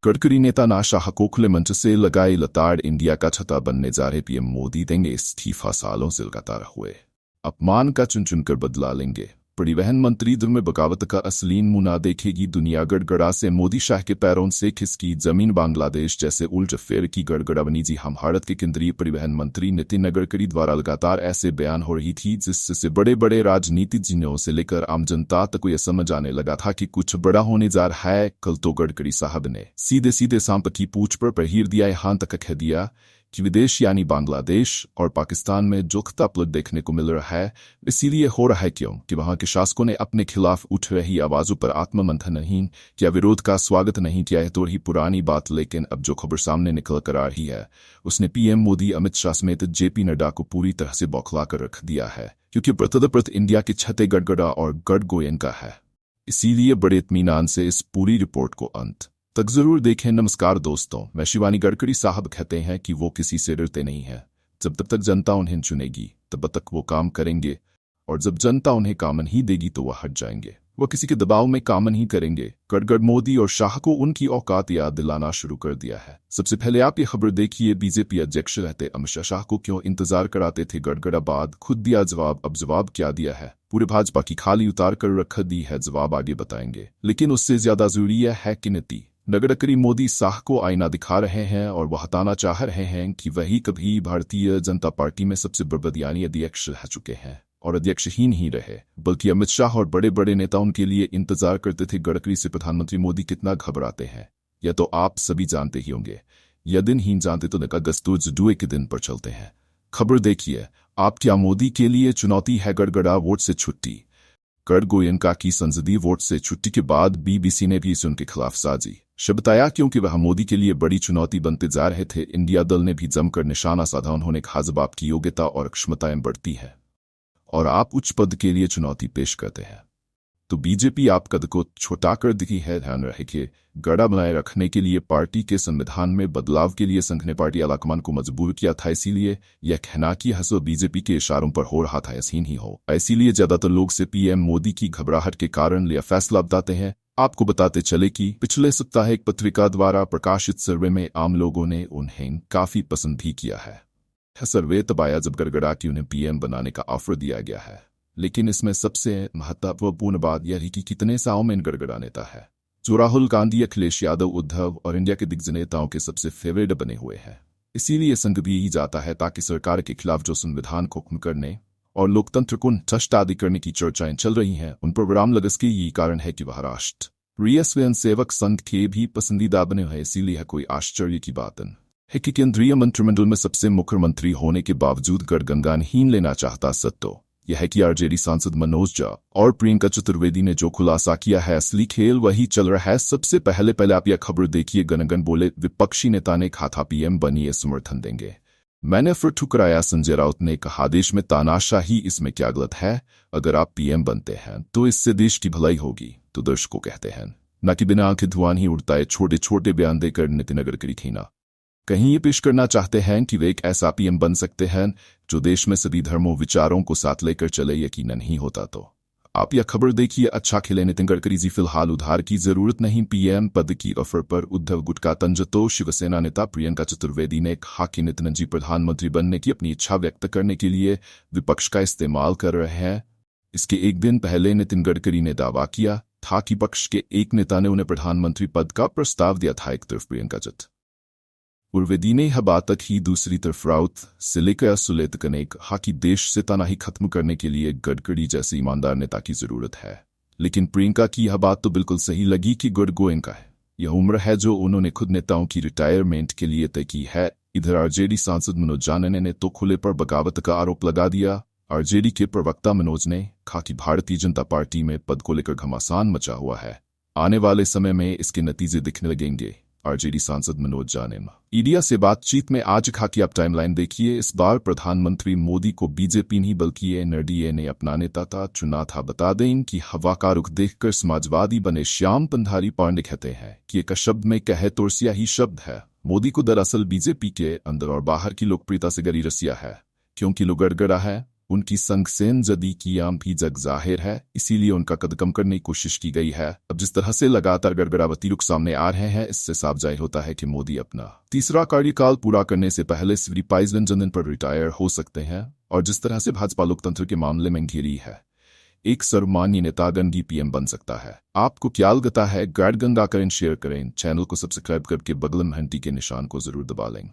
गडकरी नेता शाह को खुले मंच से लगाई लताड़। इंडिया का छता बनने जा रहे पीएम मोदी देंगे इस्तीफा, सालों से लगातार हुए अपमान का चुन चुन कर बदला लेंगे। परिवहन मंत्री में बगावत का असली नमूना देखेगी दुनिया। गड़गड़ा से मोदी शाह के पैरों से खिसकी जमीन। बांग्लादेश जैसे उल्ट फेर की गड़गड़ा बनी। जी हम भारत के केंद्रीय परिवहन मंत्री नितिन गडकरी द्वारा लगातार ऐसे बयान हो रही थी जिससे बड़े बड़े राजनीतिज्ञों से लेकर आम जनता तक को यह समझ आने लगा था कि कुछ बड़ा होने जा रहा है। कल तो गडकरी साहब ने सीधे सीधे सांप की पूंछ पर प्रहीर दिया। यहाँ तक कह दिया कि विदेश यानी बांग्लादेश और पाकिस्तान में जो खतपलट देखने को मिल रहा है इसीलिए हो रहा है क्योंकि वहां के शासकों ने अपने खिलाफ उठ रही आवाजों पर आत्ममंथन नहीं किया, विरोध का स्वागत नहीं किया है। तो ही पुरानी बात, लेकिन अब जो खबर सामने निकल कर आ रही है उसने पीएम मोदी, अमित शाह समेत जेपी नड्डा को पूरी तरह से बौखला कर रख दिया है, क्योंकि प्रतदप्रत इंडिया के छते गड़गड़ा और गडगोयन का है। इसीलिए बड़े इत्मीनान से इस पूरी रिपोर्ट को अंत तक जरूर देखें। नमस्कार दोस्तों, मैं शिवानी। गडकरी साहब कहते हैं कि वो किसी से डरते नहीं हैं। जब तक जनता उन्हें चुनेगी तब तक वो काम करेंगे, और जब जनता उन्हें काम नहीं देगी तो वह हट जाएंगे। वह किसी के दबाव में काम नहीं करेंगे। गडकरी मोदी और शाह को उनकी औकात याद दिलाना शुरू कर दिया है। सबसे पहले आप ये खबर देखिए, बीजेपी अध्यक्ष रहते अमित शाह को क्यों इंतजार कराते थे। गड़गड़ाबाद खुद दिया जवाब। अब जवाब क्या दिया है? पूरे भाजपा की खाली उतार कर रख दी है। जवाब आगे बताएंगे, लेकिन उससे ज्यादा जरूरी है कि नीति। गडकरी मोदी शाह को आईना दिखा रहे हैं और वह हटाना चाह रहे हैं कि वही कभी भारतीय जनता पार्टी में सबसे बड़बड़ियानी अध्यक्ष रह चुके हैं, और अध्यक्ष ही नहीं रहे बल्कि अमित शाह और बड़े बड़े नेता उनके लिए इंतजार करते थे। गडकरी से प्रधानमंत्री मोदी कितना घबराते हैं यह तो आप सभी जानते ही होंगे। यह दिन ही जानते तो जुए के दिन पर चलते हैं। खबर देखिए आप। क्या मोदी के लिए चुनौती है गड़गड़ा वोट से छुट्टी? गडगोयनका की संसदीय वोट से छुट्टी के बाद बीबीसी ने भी इसे उनके खिलाफ साजी बताया, क्योंकि वह मोदी के लिए बड़ी चुनौती बनते जा रहे थे। इंडिया दल ने भी जमकर निशाना साधा। उन्होंने कहा जब आपकी योग्यता और क्षमताएं बढ़ती है और आप उच्च पद के लिए चुनौती पेश करते हैं तो बीजेपी आप कद को छोटा कर दी है। ध्यान रहे कि गड़ा बनाए रखने के लिए पार्टी के संविधान में बदलाव के लिए संघ ने पार्टी आलाकमान को मजबूर किया था। इसीलिए यह कहना कि हसो बीजेपी के इशारों पर हो रहा था यसीन ही हो। इसीलिए ज्यादातर लोग से पीएम मोदी की घबराहट के कारण लिया फैसला बताते हैं। आपको बताते चले कि पिछले सप्ताह एक पत्रिका द्वारा प्रकाशित सर्वे में आम लोगों ने उन्हें काफी पसंद भी किया है। सर्वे तब आया जब गड़गड़ा की उन्हें पीएम बनाने का ऑफर दिया गया है, लेकिन इसमें सबसे महत्वपूर्ण बात यह है कि कितने साओं में गड़गड़ा नेता है जो राहुल गांधी, अखिलेश यादव, उद्धव और इंडिया के दिग्गज नेताओं के सबसे फेवरेट बने हुए हैं। इसीलिए संघ भी ही जाता है ताकि सरकार के खिलाफ जो संविधान को खत्म करने और लोकतंत्र को नष्ट आदि करने की चर्चाएं चल रही हैं उन पर विराम लगे। इसके यही कारण है कि वह राष्ट्रीय स्वयंसेवक संघ के भी पसंदीदा बने हुए। इसीलिए कोई आश्चर्य की बात है कि केंद्रीय मंत्रिमंडल में सबसे मुख्यमंत्री होने के बावजूद गठबंधन ही लेना चाहता। सत्य यह है कि आरजेडी सांसद मनोज झा और प्रियंका चतुर्वेदी ने जो खुलासा किया है असली खेल वही चल रहा है। सबसे पहले आप यह खबर देखिए। गनगन बोले विपक्षी नेता ने कहा था पीएम बनिए समर्थन देंगे। मैंने फिर ठुकराया। संजय राउत ने कहा देश में तानाशाही, इसमें क्या गलत है? अगर आप पीएम बनते हैं तो इससे देश की भलाई होगी। तो दर्शकों कहते हैं न कि बिना आंखें धुआं ही उड़ता है। छोटे छोटे बयान देकर नितिन गडकरी थी ना कहीं ये पेश करना चाहते हैं कि वे एक ऐसा पीएम बन सकते हैं जो देश में सभी धर्मों विचारों को साथ लेकर चले। यकीनन नहीं होता तो आप यह खबर देखिए। अच्छा खिले नितिन गडकरी जी, फिलहाल उधार की जरूरत नहीं। पीएम पद की ऑफर पर उद्धव गुट का तंज। तो शिवसेना नेता प्रियंका चतुर्वेदी ने कहा कि नितिन जी प्रधानमंत्री बनने की अपनी इच्छा व्यक्त करने के लिए विपक्ष का इस्तेमाल कर रहे हैं। इसके एक दिन पहले नितिन गडकरी ने दावा किया था कि पक्ष के एक नेता ने उन्हें प्रधानमंत्री पद का प्रस्ताव दिया था। एक तरफ प्रियंका चतुर्वेदी ने यह बात की, दूसरी तरफ राउत से लेकर सुले तक ने कहा कि देश से तनाही खत्म करने के लिए गडकरी जैसे ईमानदार नेता की जरूरत है। लेकिन प्रियंका की यह बात तो बिल्कुल सही लगी कि गडगोयनका है यह उम्र है जो उन्होंने खुद नेताओं की रिटायरमेंट के लिए तय की है। इधर आरजेडी सांसद मनोज झा ने तो खुले पर बगावत का आरोप लगा दिया। आरजेडी के प्रवक्ता मनोज ने कहा कि भारतीय जनता पार्टी में पद को लेकर घमासान मचा हुआ है। आने वाले समय में इसके नतीजे दिखने लगेंगे। आरजेडी सांसद मनोज झा ने मीडिया से बातचीत में आज कहा कि आप टाइमलाइन देखिए, इस बार प्रधानमंत्री मोदी को बीजेपी नहीं बल्कि एनडीए ने अपना नेता चुना था। बता दें कि हवा का रुख देखकर समाजवादी बने श्याम पंधारी पांडे कहते हैं कि एक शब्द में कहे तो रसिया ही शब्द है। मोदी को दरअसल बीजेपी के अंदर और बाहर की लोकप्रियता से गरी रसिया है, क्योंकि लोग गड़गड़ा है उनकी संगसेन जदी की आम भी जग जाहिर है, इसीलिए उनका कद कम करने की कोशिश की गई है। अब जिस तरह से लगातार गड़बड़ावती रुख सामने आ रहे हैं, इससे साफ जाहिर होता है कि मोदी अपना तीसरा कार्यकाल पूरा करने से पहले सिविल जनन पर रिटायर हो सकते हैं। और जिस तरह से भाजपा लोकतंत्र के मामले में घिरी है, एक सर्वमान्य नेतागण पीएम बन सकता है। आपको क्या लगता है? गाइड गंगा करें, शेयर करें, चैनल को सब्सक्राइब करके बगल में घंटी के निशान को जरूर दबा लें।